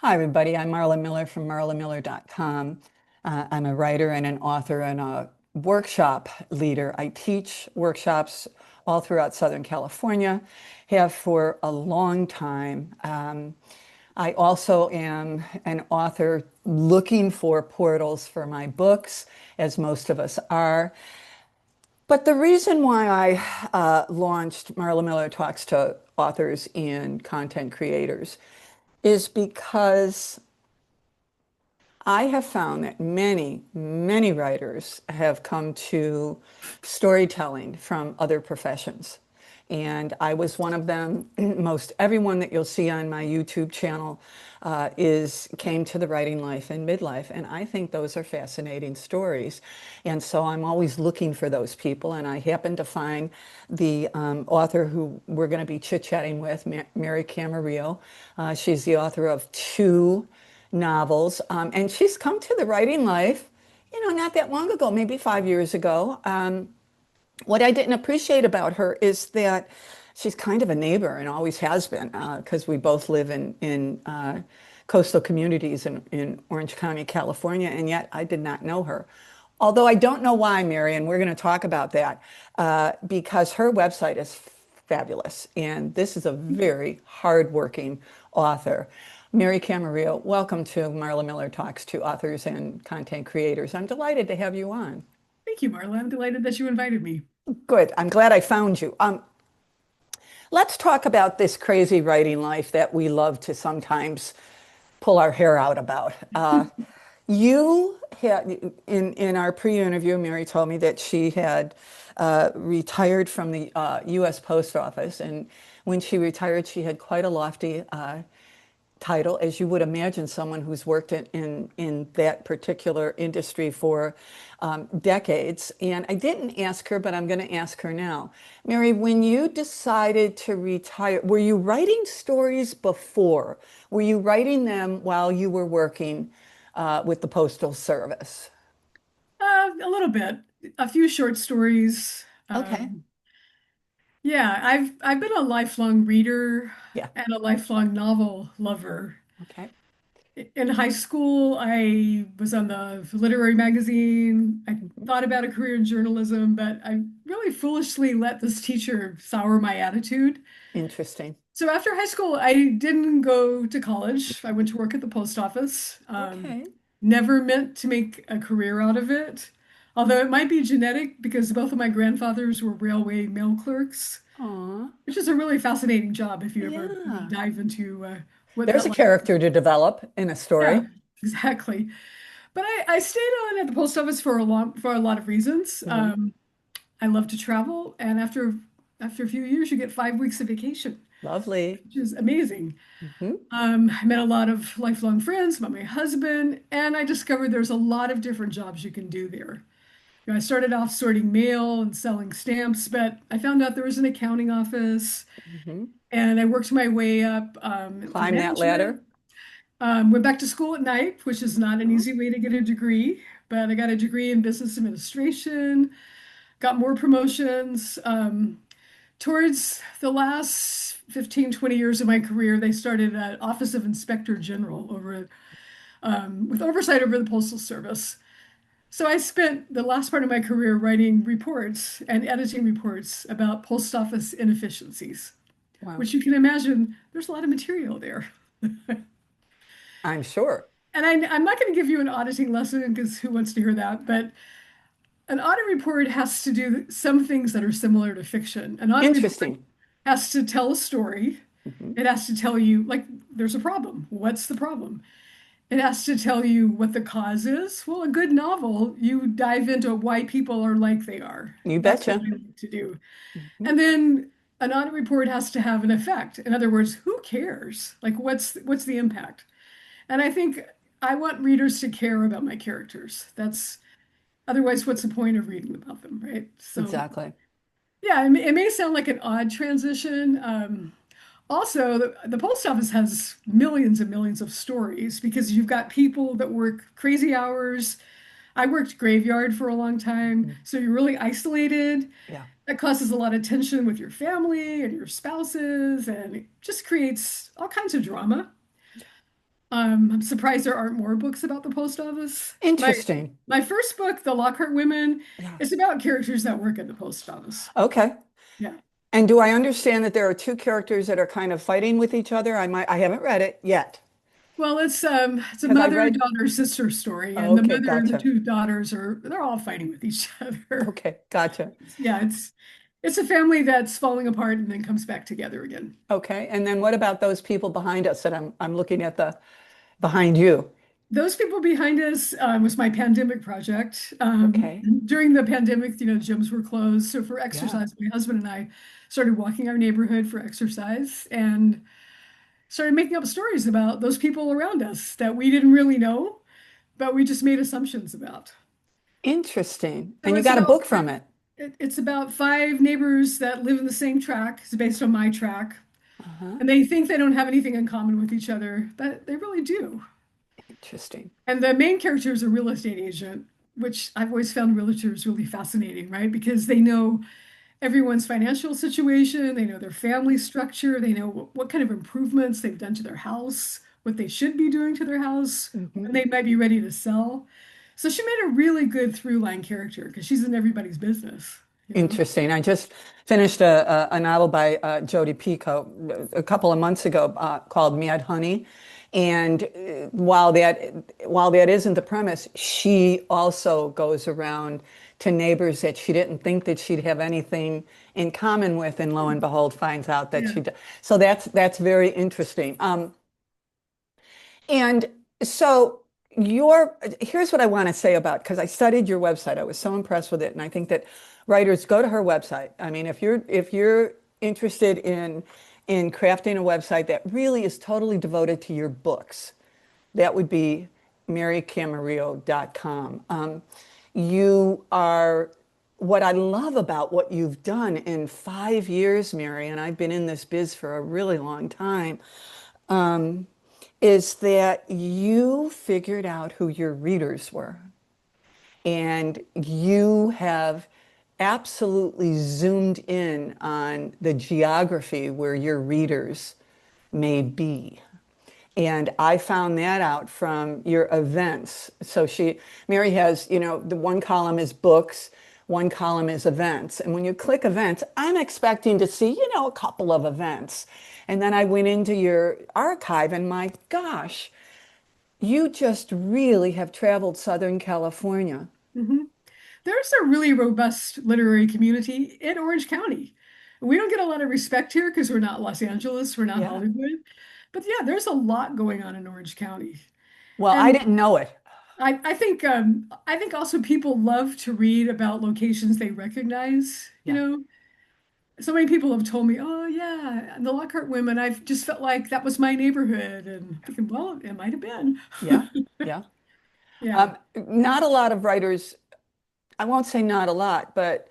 Hi, everybody. I'm Marla Miller from marlamiller.com. I'm a writer and an author and a workshop leader. I teach workshops all throughout Southern California, have for a long time. I also am an author looking for portals for my books, as most of us are. But the reason why I launched Marla Miller Talks to authors and content creators is because I have found that many writers have come to storytelling from other professions. And I was one of them. Most everyone that you'll see on my YouTube channel is came to the writing life in midlife. And I think those are fascinating stories. And so I'm always looking for those people. And I happened to find the author who we're going to be chit-chatting with, Mary Camarillo. She's the author of two novels. And she's come to the writing life, not that long ago, maybe 5 years ago. What I didn't appreciate about her is that she's kind of a neighbor and always has been, because we both live in coastal communities in Orange County, California, and yet I did not know her. Although I don't know why, Mary, and we're going to talk about that, because her website is fabulous. And this is a very hardworking author. Mary Camarillo, welcome to Marla Miller Talks to Authors and Content Creators. I'm delighted to have you on. Thank you, Marla. I'm delighted that you invited me. Good. I'm glad I found you. Let's talk about this crazy writing life that we love to sometimes pull our hair out about. You had in our pre-interview, Mary told me that she had retired from the U.S. Post Office, and when she retired, she had quite a lofty title, as you would imagine, someone who's worked in that particular industry for decades. And I didn't ask her, but I'm going to ask her now. Mary, when you decided to retire, were you writing stories before? Were you writing them while you were working with the Postal Service? A little bit, a few short stories. Okay. Yeah, I've been a lifelong reader Yeah. and a lifelong novel lover. Okay. In high school, I was on the literary magazine. I Mhm. thought about a career in journalism, but I really foolishly let this teacher sour my attitude. Interesting. So after high school, I didn't go to college. I went to work at the post office. Okay. Never meant to make a career out of it, although it might be genetic because both of my grandfathers were railway mail clerks, Aw. which is a really fascinating job if you ever Yeah. dive into what There's that a life. character to develop in a Yeah, story. exactly. But I stayed on at the post office for a lot of reasons. Mhm. I love to travel, and after a few years, you get 5 weeks of vacation, Lovely. which is amazing. Mhm. I met a lot of lifelong friends, met my husband, and I discovered there's a lot of different jobs you can do there. I started off sorting mail and selling stamps, but I found out there was an accounting office, Mhm. and I worked my way up through Climb that management. ladder. Went back to school at night, which is not an Oh, easy way to get a degree, but I got a degree in business administration, got more promotions. Towards the last 15, 20 years of my career, they started an Office of Inspector General with oversight over the Postal Service. So I spent the last part of my career writing reports and editing reports about post office inefficiencies, wow. which you can imagine there's a lot of material there. I'm sure. And I'm not going to give you an auditing lesson because who wants to hear that? But an audit report has to do some things that are similar to fiction. An audit report Interesting. has to tell a story. Mhm. It has to tell you, like, there's a problem. What's the problem? It has to tell you what the cause is. Well, a good novel, you dive into why people are like they are. You That's what betcha. I like to do. Mhm. And then an audit report has to have an effect. In other words, who cares? Like, what's the impact? And I think I want readers to care about my characters. That's otherwise, what's the point of reading about them, right? So, Exactly. yeah, it may sound like an odd transition. Also, the post office has millions and millions of stories because you've got people that work crazy hours. I worked graveyard for a long time, Mhm. so you're really isolated. Yeah. That causes a lot of tension with your family and your spouses, and it just creates all kinds of drama. I'm surprised there aren't more books about the post office. Interesting. My first book, The Lockhart Women, Yeah. is about characters that work at the post office. Okay. Yeah. And do I understand that there are two characters that are kind of fighting with each other? I haven't read it yet Well, it's a because I mother, read. daughter, sister story, and the Okay, mother and the gotcha. two daughters they're all fighting with each other. Okay, gotcha. Yeah, it's a family that's falling apart and then comes back together again. Okay, and then what about those people behind us that I'm looking at the behind you? Those people behind us was my pandemic project. Okay, During the pandemic, gyms were closed. So for yeah, exercise, my husband and I started walking our neighborhood for exercise and started making up stories about those people around us that we didn't really know, but we just made assumptions about. interesting. So And you got a book from it. it's about five neighbors that live in the same track. It's based on my track. Uh-huh. And they think they don't have anything in common with each other, but they really do. Interesting. And the main character is a real estate agent, which I've always found realtors really fascinating, right? Because they know everyone's financial situation, they know their family structure, they know what kind of improvements they've done to their house, what they should be doing to their house, when Hmm. they might be ready to sell. So she made a really good through line character because she's in everybody's business, you know? Interesting. I just finished a novel by Jodi Picoult a couple of months ago called Mad Honey. And while that isn't the premise, she also goes around to neighbors that she didn't think that she'd have anything in common with, and lo and behold, finds out that Yeah. she does. So that's very interesting. And so here's what I want to say about, because I studied your website. I was so impressed with it. And I think that writers go to her website. I mean, if you're interested in crafting a website that really is totally devoted to your books, that would be marycamarillo.com. You are what I love about what you've done in 5 years, Mary, and I've been in this biz for a really long time, is that you figured out who your readers were. And you have absolutely zoomed in on the geography where your readers may be. And I found that out from your events. Mary has, the one column is books, one column is events. And when you click events, I'm expecting to see, a couple of events. And then I went into your archive and my gosh, you just really have traveled Southern California. hmm There's a really robust literary community in Orange County. We don't get a lot of respect here because we're not Los Angeles, we're not Yeah. Hollywood. But yeah, there's a lot going on in Orange County. Well, I And didn't know it. I think also people love to read about locations they recognize, you Yeah. know. So many people have told me, oh yeah, the Lockhart women, I've just felt like that was my neighborhood. And thinking, well, it might have been. Yeah. Yeah. Yeah. Not a lot of writers, I won't say not a lot, but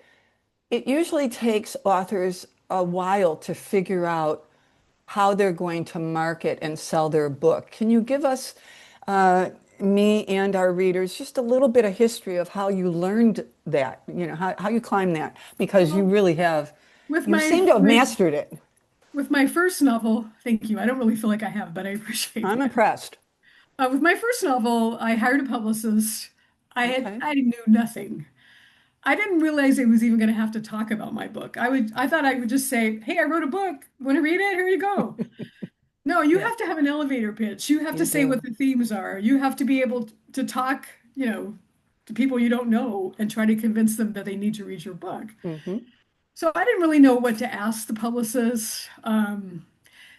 it usually takes authors a while to figure out how they're going to market and sell their book. Can you give us, uh, me and our readers, just a little bit of history of how you learned that, how you climbed that? Because you Well, really have, with you seem to have mastered it. my first novel, thank you. I don't really feel like I have, but I appreciate I'm that. impressed. With my first novel, I hired a publicist. Okay. I knew nothing. I didn't realize it was even going to have to talk about my book. I thought I would just say, "Hey, I wrote a book. Want to read it? Here you go." No, you Yeah, have to have an elevator pitch. You have you to say what do. the themes are. You have to be able to talk, to people you don't know and try to convince them that they need to read your book. Hmm. So I didn't really know what to ask the publicist.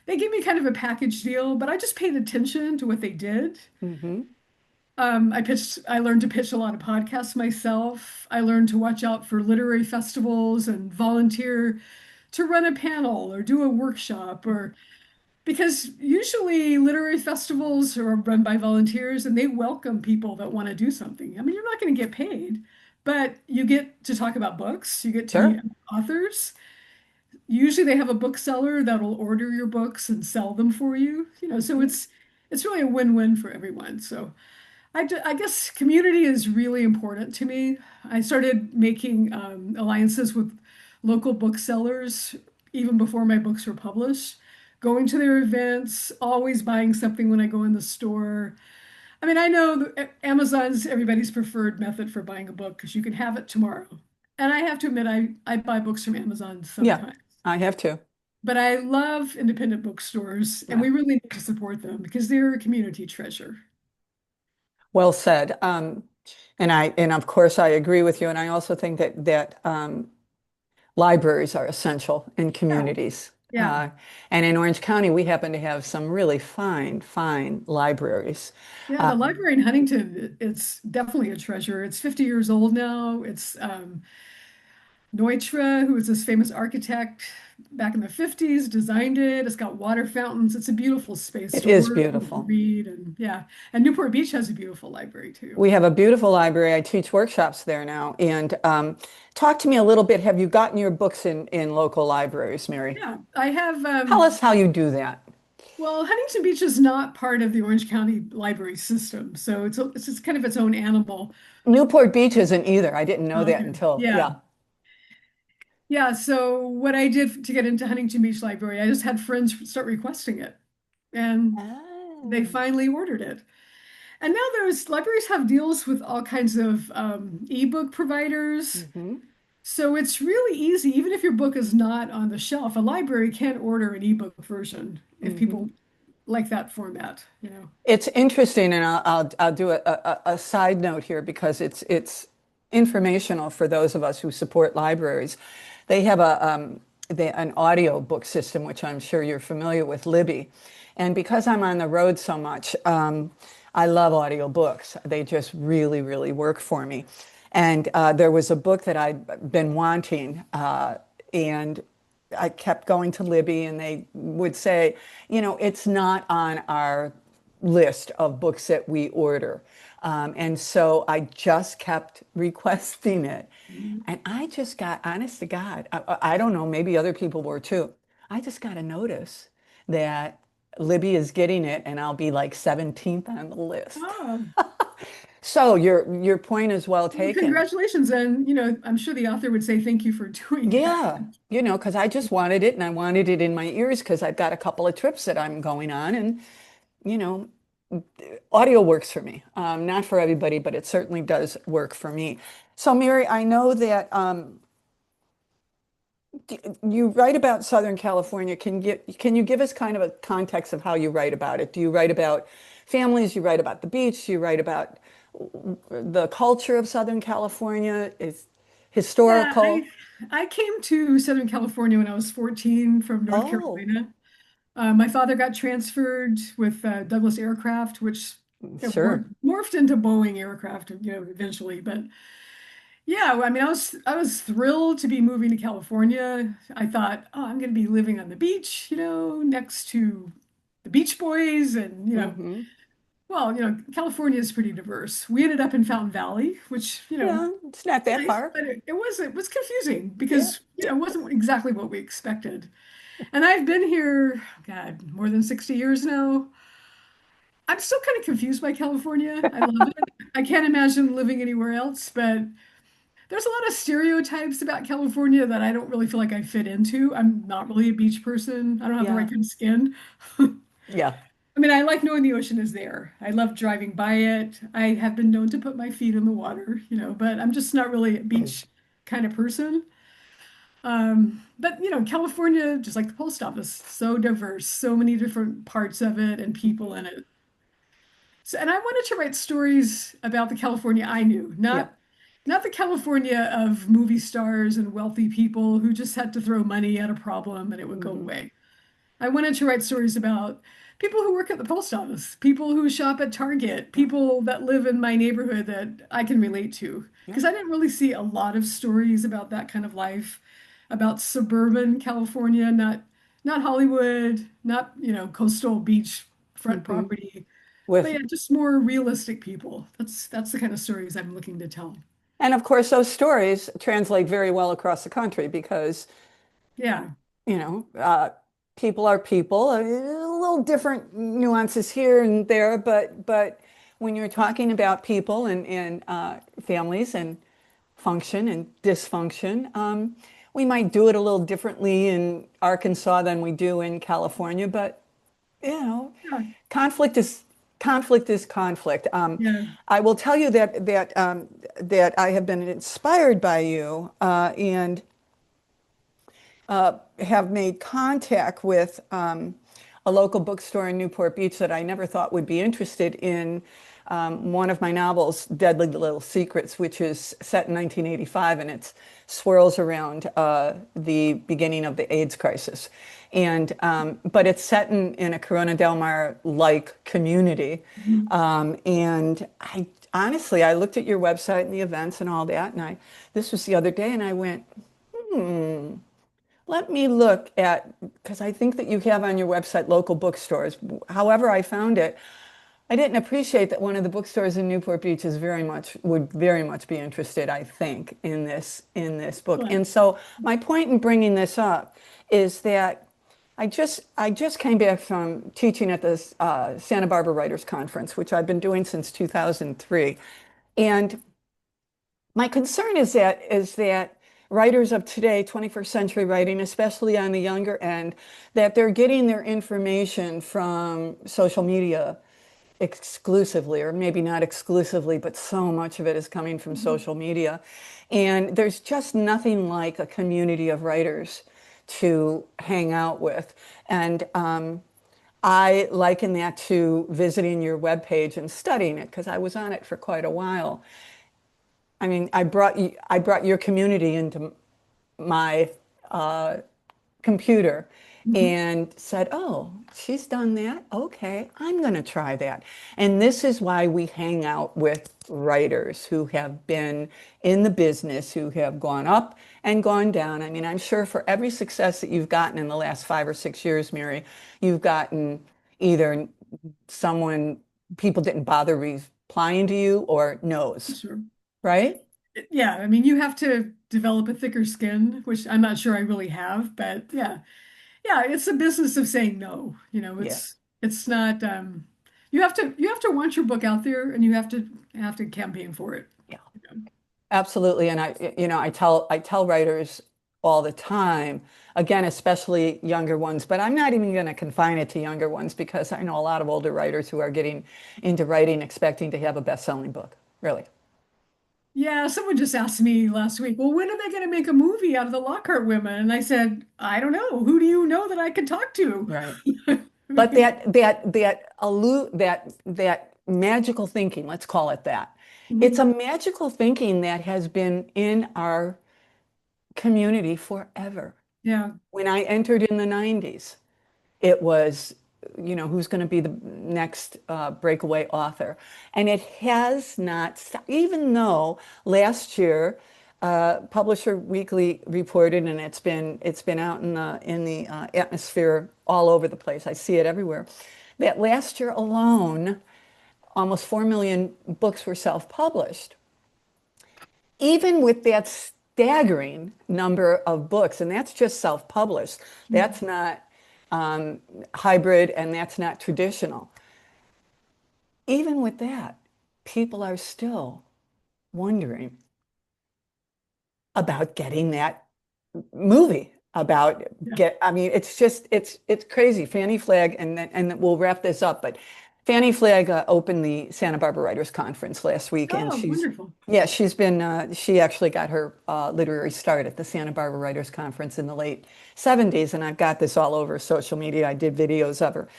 They gave me kind of a package deal, but I just paid attention to what they did. Hmm. I learned to pitch a lot of podcasts myself. I learned to watch out for literary festivals and volunteer to run a panel or do a workshop or because usually literary festivals are run by volunteers and they welcome people that want to do something. I mean, you're not going to get paid, but you get to talk about books, you get to meet Sure. authors. Usually they have a bookseller that'll order your books and sell them for you, so Hmm. it's really a win-win for everyone. So I guess community is really important to me. I started making alliances with local booksellers even before my books were published. going to their events, always buying something when I go in the store. I mean, I know Amazon's everybody's preferred method for buying a book because you can have it tomorrow. And I have to admit, I buy books from Amazon Yeah, sometimes. I have to. But I love independent bookstores, and Yeah. we really need to support them because they're a community treasure. Well said. And of course I agree with you. And I also think that libraries are essential in Yeah, communities. yeah. Uh, and in Orange County, we happen to have some really fine, fine libraries. Yeah, Uh, the library in Huntington, it's definitely a treasure. It's 50 years old now. It's Neutra, who was this famous architect back in the 50s, designed it. It's got water fountains. It's a beautiful space it to is work and to beautiful. read. And yeah, and Newport Beach has a beautiful library too. We have a beautiful library. I teach workshops there now. And talk to me a little bit. Have you gotten your books in local libraries, Mary? Yeah, I have, Tell us how you do that. well, Huntington Beach is not part of the Orange County library system. So it's just kind of its own animal. Newport Beach isn't either. I didn't know that Okay. until, Yeah. yeah. Yeah. So what I did to get into Huntington Beach Library, I just had friends start requesting it. And they Oh. finally ordered it. And now there's libraries have deals with all kinds of ebook providers. Hmm. So it's really easy, even if your book is not on the shelf, a library can order an ebook version if Hmm. people like that format, you know. It's interesting, and I'll do a side note here because it's informational for those of us who support libraries. They have an audio book system, which I'm sure you're familiar with, Libby. And because I'm on the road so much, I love audio books. They just really, really work for me. And there was a book that I'd been wanting, and I kept going to Libby, and they would say, it's not on our list of books that we order. And so I just kept requesting it. And I just got, honest to God, I don't know, maybe other people were too. I just got a notice that Libby is getting it, and I'll be like 17th on the list. Oh, So your point is well well, taken. congratulations. And, I'm sure the author would say thank you for doing that. Yeah, because I just wanted it and I wanted it in my ears because I've got a couple of trips that I'm going on and, you know, audio works for me. Not for everybody, but it certainly does work for me. So, Mary, I know that you write about Southern California. Can you give us kind of a context of how you write about it? Do you write about families? You write about the beach? You write about the culture of Southern California? Is Yeah, historical? I came to Southern California when I was 14 from North Oh, Carolina. My father got transferred with Douglas Aircraft, which sure. morphed into Boeing aircraft, eventually. But yeah, I mean, I was thrilled to be moving to California. I thought, oh, I'm going to be living on the beach, next to the Beach Boys, and Hmm. well, California is pretty diverse. We ended up in Fountain Valley, which Yeah, it's not that nice, far. but it was confusing Yeah. because it wasn't exactly what we expected. And I've been here, God, more than 60 years now. I'm still kind of confused by California. I love it. I can't imagine living anywhere else, but there's a lot of stereotypes about California that I don't really feel like I fit into. I'm not really a beach person. I don't have the right Yeah. kind of skin. Yeah. I mean, I like knowing the ocean is there. I love driving by it. I have been known to put my feet in the water, but I'm just not really a beach kind of person. But California, just like the post office, so diverse, so many different parts of it and people in it. So, and I wanted to write stories about the California I knew, Yeah. not the California of movie stars and wealthy people who just had to throw money at a problem and it would go Hmm. away. I wanted to write stories about people who work at the post office, people who shop at Target, Yeah. people that live in my neighborhood that I can relate to. Yeah. Because I didn't really see a lot of stories about that kind of life, about suburban California, not Hollywood, not, coastal beach front Hmm. property, but With, yeah, just more realistic people. That's the kind of stories I'm looking to tell. and of course, those stories translate very well across the country because, Yeah. you know, uh, people are people, a little different nuances here and there, but when you're talking about people and families and function and dysfunction, we might do it a little differently in Arkansas than we do in California, but you know, Yeah. conflict is conflict is conflict. Yeah. I will tell you that I have been inspired by you and have made contact with a local bookstore in Newport Beach that I never thought would be interested in one of my novels, Deadly Little Secrets, which is set in 1985 and it swirls around the beginning of the AIDS crisis. And but it's set in a Corona del Mar-like community. Mhm. And I honestly, I looked at your website and the events and all that, and this was the other day, and I went, let me look at, because I think that you have on your website local bookstores. However, I found it, I didn't appreciate that one of the bookstores in Newport Beach would very much be interested, I think, in this book. But And so my point in bringing this up is that I just came back from teaching at the Santa Barbara Writers Conference, which I've been doing since 2003. And my concern is that writers of today, 21st century writing, especially on the younger end, that they're getting their information from social media exclusively, or maybe not exclusively, but so much of it is coming from social media. And there's just nothing like a community of writers to hang out with. And I liken that to visiting your webpage and studying it because I was on it for quite a while. I mean, I brought your community into my computer Mhm. and said, "Oh, she's done that. Okay, I'm going to try that." And this is why we hang out with writers who have been in the business, who have gone up and gone down. I mean, I'm sure for every success that you've gotten in the last 5 or 6 years, Mary, you've gotten either someone, people didn't bother replying to you or no's, sure. right? Yeah, I mean, you have to develop a thicker skin, which I'm not sure I really have, but yeah. Yeah, it's the business of saying no. Yeah. It's not you have to want your book out there and you have to campaign for it. Yeah. You know? Absolutely. And I tell writers all the time, again, especially younger ones, but I'm not even going to confine it to younger ones because I know a lot of older writers who are getting into writing expecting to have a best-selling book. Really. Yeah, someone just asked me last week, well, when are they going to make a movie out of the Lockhart women? And I said, I don't know. Who do you know that I could talk to? Right. I But mean, that magical thinking, let's call it that. It's mhm. a magical thinking that has been in our community forever. Yeah. When I entered in the 90s, it was, who's going to be the next breakaway author? And it has not stopped, even though last year, Publisher Weekly reported, and it's been out in the atmosphere all over the place. I see it everywhere. That last year alone, almost 4 million books were self-published. Even with that staggering number of books, and that's just self-published, that's not hybrid and that's not traditional. Even with that, people are still wondering about getting that movie about Yeah. I mean it's crazy. Fannie Flagg, and we'll wrap this up, but Fannie Flagg opened the Santa Barbara Writers Conference last week, and Oh, wonderful. she actually got her literary start at the Santa Barbara Writers Conference in the late 70s, and I've got this all over social media. I did videos of her.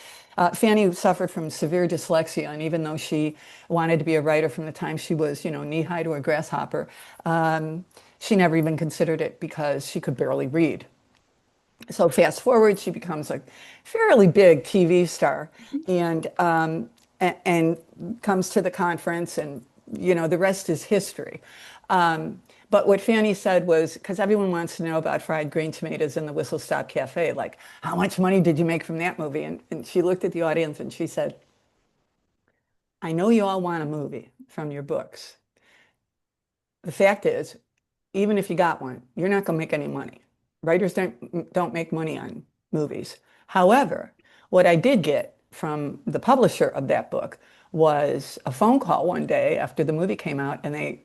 Fannie suffered from severe dyslexia, and even though she wanted to be a writer from the time she was, knee-high to a grasshopper, she never even considered it because she could barely read. So fast forward, she becomes a fairly big TV star, and comes to the conference, and the rest is history. But what Fanny said was, because everyone wants to know about fried green tomatoes in the Whistle Stop Cafe, like how much money did you make from that movie? And she looked at the audience and she said, "I know you all want a movie from your books. The fact is, even if you got one, you're not going to make any money. Writers don't make money on movies. However, what I did get from the publisher of that book was a phone call one day after the movie came out, and they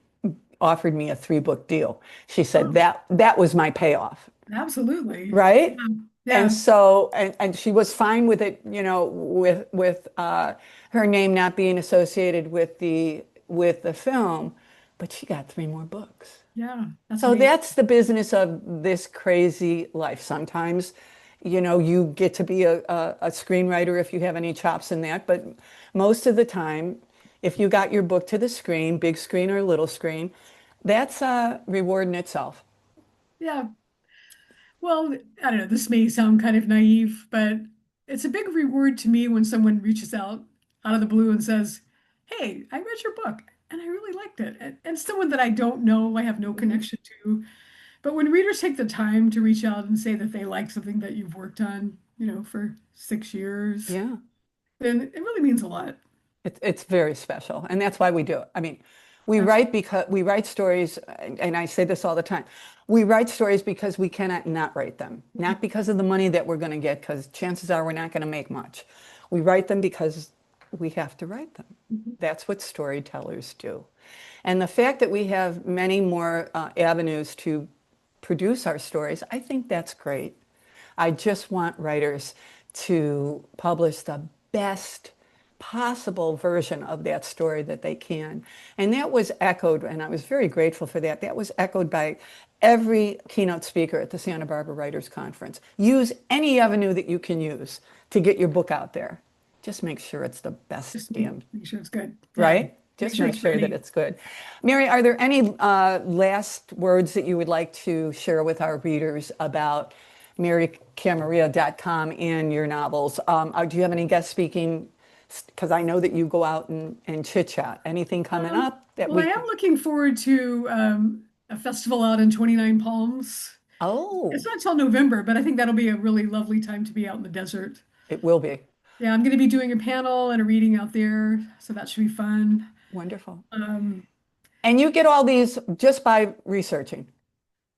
offered me a 3-book deal. She said Oh, that was my payoff. Absolutely. right? Yeah. And Yeah. so, and she was fine with it, with her name not being associated with the film, but she got three more books. Yeah. That's So amazing. that's the business of this crazy life. Sometimes, you get to be a screenwriter if you have any chops in that, but most of the time, if you got your book to the screen, big screen or little screen, that's a reward in itself. Yeah. Well, I don't know, this may sound kind of naive, but it's a big reward to me when someone reaches out of the blue and says, "Hey, I read your book and I really liked it." And someone that I don't know, I have no Mhm. connection to. But when readers take the time to reach out and say that they like something that you've worked on, for 6 years, Yeah. then it really means a lot. It's very special, and that's why we do it. I mean, Absolutely. we write stories, and I say this all the time. We write stories because we cannot not write them, not because of the money that we're going to get, because chances are we're not going to make much. We write them because we have to write them. Mhm. That's what storytellers do. And the fact that we have many more avenues to produce our stories, I think that's great. I just want writers to publish the best possible version of that story that they can. And that was echoed, and I was very grateful for that. That was echoed by every keynote speaker at the Santa Barbara Writers Conference. Use any avenue that you can use to get your book out there. Just make sure it's the best Just damn, make sure it's good. Yeah. right? Make Just sure make it's sure that pretty. it's good. Mary, are there any last words that you would like to share with our readers about marycamarillo.com and your novels? Do you have any guest speaking? Because I know that you go out and chit chat. Anything coming up that Well, we I am can? looking forward to a festival out in 29 Palms. It's Oh, not till November, but I think that'll be a really lovely time to be out in the desert. it will be Yeah, I'm going to be doing a panel and a reading out there, so that should be fun. wonderful. Um, And you get all these just by researching.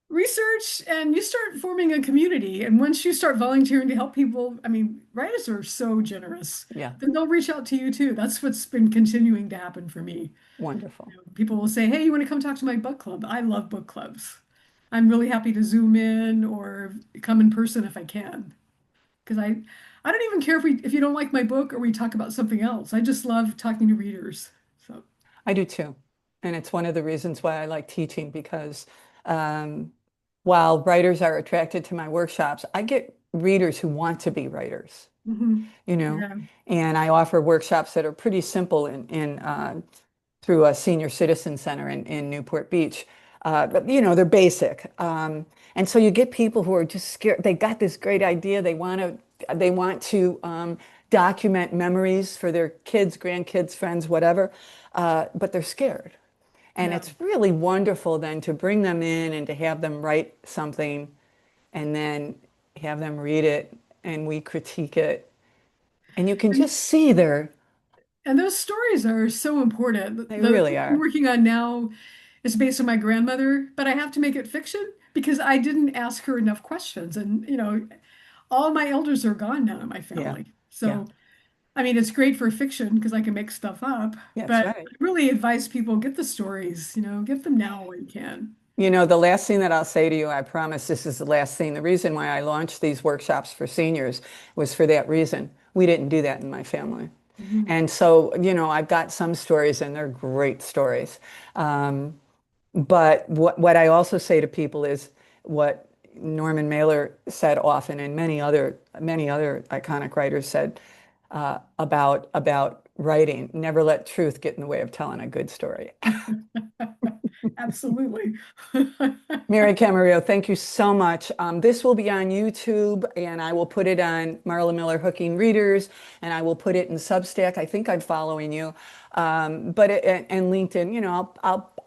Research, and you start forming a community. And once you start volunteering to help people, I mean, writers are so generous. Yeah, Then they'll reach out to you too. That's what's been continuing to happen for me. wonderful. People will say, "Hey, you want to come talk to my book club?" I love book clubs. I'm really happy to Zoom in or come in person if I can. Because I don't even care if you don't like my book or we talk about something else. I just love talking to readers. So, I do too. And it's one of the reasons why I like teaching because um, while writers are attracted to my workshops, I get readers who want to be writers, mhm. you know, Yeah. and I offer workshops that are pretty simple through a senior citizen center in Newport Beach. But they're basic. And so you get people who are just scared. They got this great idea. They want to document memories for their kids, grandkids, friends, whatever. But they're scared. And Yeah. it's really wonderful then to bring them in and to have them write something and then have them read it and we critique it. And you can And just see and those stories are so important. they The really book I'm are. working on now is based on my grandmother, but I have to make it fiction because I didn't ask her enough questions. And, all my elders are gone now in my Yeah. family. Yeah. So, I mean, it's great for fiction because I can make stuff up, That's but right. I really advise people get the stories, get them now when you can. The last thing that I'll say to you, I promise this is the last thing. The reason why I launched these workshops for seniors was for that reason. We didn't do that in my family. Mhm. And so, I've got some stories and they're great stories. But what I also say to people is what Norman Mailer said often, and many other iconic writers said about writing: never let truth get in the way of telling a good story. Absolutely. Mary Camarillo, thank you so much. This will be on YouTube, and I will put it on Marla Miller Hooking Readers, and I will put it in Substack. I think I'm following you, and LinkedIn.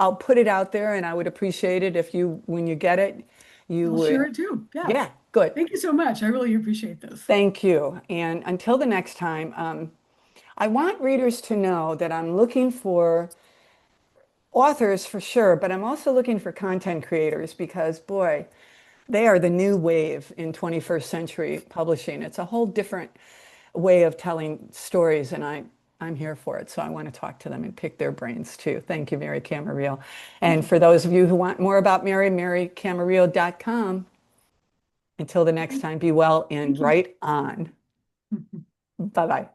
I'll put it out there, and I would appreciate it if you, when you get it, you I'll share would. it too. Yeah. Yeah, good. Thank you so much. I really appreciate this. Thank you. And until the next time, I want readers to know that I'm looking for authors for sure, but I'm also looking for content creators because, boy, they are the new wave in 21st century publishing. It's a whole different way of telling stories, and I'm here for it. So I want to talk to them and pick their brains too. Thank you, Mary Camarillo. Thank And you. for those of you who want more about Mary, marycamarillo.com. Until the next time, be well and Thank you. write on. Bye bye.